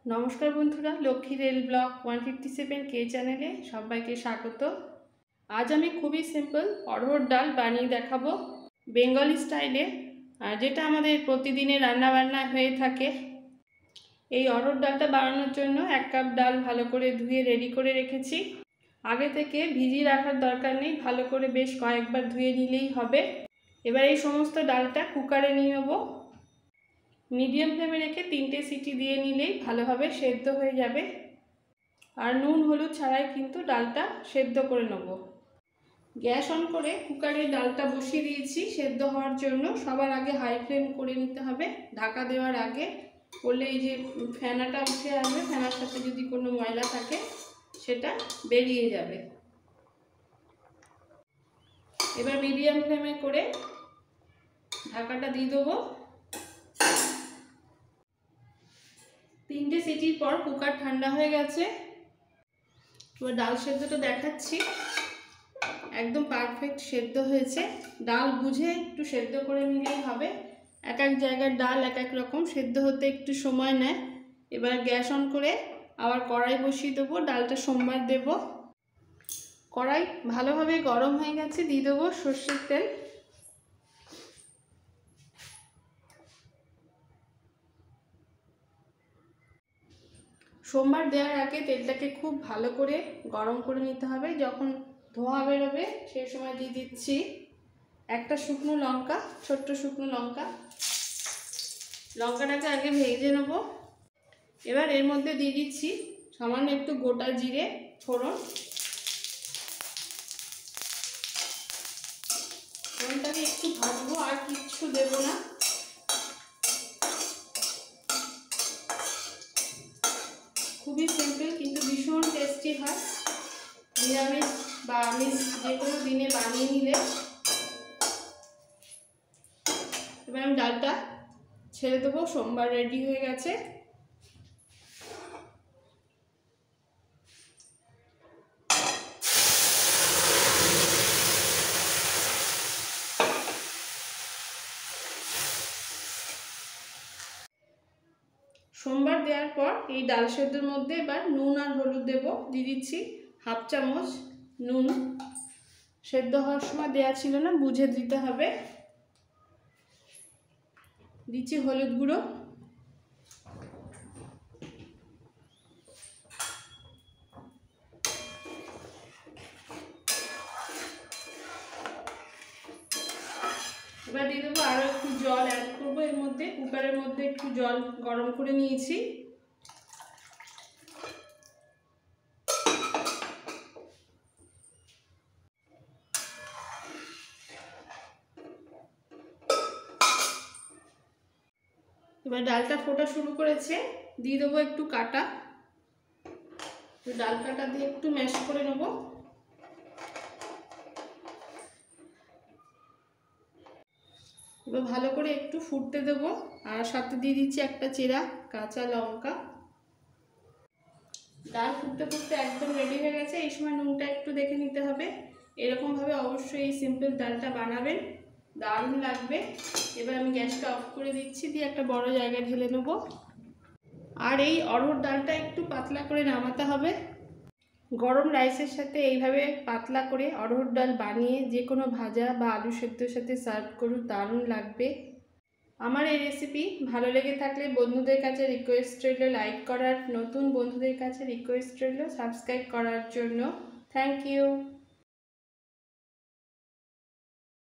নমস্কার বন্ধুরা, Lakshmi rail blog 157 কে চ্যানেলে সবাইকে স্বাগত। আজ আমি খুবই সিম্পল অড়হর ডাল বানিয়ে দেখাবো বেঙ্গলি স্টাইলে, যেটা আমাদের প্রতিদিনের রান্নাবান্না হয়ে থাকে। এই অড়হর ডালটা বানানোর জন্য 1 কাপ ডাল ভালো করে ধুয়ে রেডি করে রেখেছি। আগে থেকে ভিজিয়ে রাখার দরকার নেই, ভালো করে বেশ কয়েকবার ধুয়ে নিলেই হবে। এবার এই সমস্ত ডালটা কুকারে নিয়ে নেব। মিডিয়াম ফ্লেমে রেখে 3টে সিটি দিয়ে নিলেই ভালোভাবে সেদ্ধ হয়ে যাবে। আর নুন হলুদ ছাড়াই কিন্তু ডালটা সেদ্ধ করে নেব। গ্যাস অন করে কুকারে ডালটা বসিয়ে দিয়েছি সেদ্ধ হওয়ার জন্য। সবার আগে হাই ফ্লেম করে নিতে হবে। ঢাকা দেওয়ার আগে করলে এই যে ফেনাটা উঠে আসবে, ফেনার সাথে যদি কোনো ময়লা থাকে সেটা বেরিয়ে যাবে। এবার মিডিয়াম ফ্লেমে করে ঢাকাটা দিয়ে দেবো। 3টে সিটির পর কুকার ঠান্ডা হয়ে গেছে। এবার ডাল সেদ্ধটা দেখাচ্ছি, একদম পারফেক্ট সেদ্ধ হয়েছে। ডাল বুঝে একটু সেদ্ধ করে নিলেই হবে। এক এক জায়গার ডাল এক এক রকম, সেদ্ধ হতে একটু সময় নেয়। এবার গ্যাস অন করে আবার কড়াই বসিয়ে দেবো, ডালটা সোমবার দেব। কড়াই ভালোভাবে গরম হয়ে গেছে, দিয়ে দেবো সর্ষের তেল। সোমবার দেওয়ার আগে তেলটাকে খুব ভালো করে গরম করে নিতে হবে। যখন ধোঁয়া বেরোবে সেই সময় দিয়ে দিচ্ছি একটা শুকনো লঙ্কা, ছোট্ট শুকনো লঙ্কা। লঙ্কাটাকে আগে ভেজে নেব। এবার এর মধ্যে দিয়ে দিচ্ছি সামান্য একটু গোটা জিরে ফোড়ন। ফোড়নটাকে একটু ভাজবো, আর কিচ্ছু দেবো না। খুবই সিম্পল কিন্তু ভীষণ টেস্টি হয়। নিরামিষ বা আমিষ যে কোনো দিনে বানিয়ে নিলে। এবার আমি ডালটা ছেড়ে দেবো, সোমবার রেডি হয়ে গেছে। সোমবার দেওয়ার পর এই ডাল সেদ্ধর মধ্যে এবার নুন আর হলুদ দেব। দিয়ে দিচ্ছি হাফ চামচ নুন। সেদ্ধ হওয়ার সময় দেওয়া ছিল না, বুঝে দিতে হবে। দিচ্ছি হলুদ গুঁড়ো। এবার দিয়ে দেবো আরও একটু জল অ্যাড করবো এর মধ্যে। কুকারের মধ্যে একটু জল গরম করে নিয়েছি। এবার ডালটা ফোটা শুরু করেছে, দিয়ে দেবো একটু কাটা। ডাল কাটা দিয়ে একটু ম্যাশ করে নেবো। এবার ভালো করে একটু ফুটতে দেবো, আর সাথে দিয়ে দিচ্ছি একটা চেরা কাঁচা লঙ্কা। ডাল ফুটতে ফুটতে একদম রেডি হয়ে গেছে। এই সময় নুনটা একটু দেখে নিতে হবে। এরকমভাবে অবশ্যই এই সিম্পল ডালটা বানাবেন, দারুণ লাগবে। এবার আমি গ্যাসটা অফ করে দিচ্ছি, দিয়ে একটা বড় জায়গায় ঢেলে নেবো। আর এই অড়হর ডালটা একটু পাতলা করে নামাতে হবে। গরম রাইসের সাথে এইভাবে পাতলা করে অড়হর ডাল বানিয়ে যে কোনো ভাজা বা আলু সেদ্ধর সাথে সার্ভ করুন, দারুণ লাগবে। আমার এই রেসিপি ভালো লেগে থাকলে বন্ধুদের কাছে রিকোয়েস্ট রইল লাইক করার, নতুন বন্ধুদের কাছে রিকোয়েস্ট রইল সাবস্ক্রাইব করার জন্য। Thank you.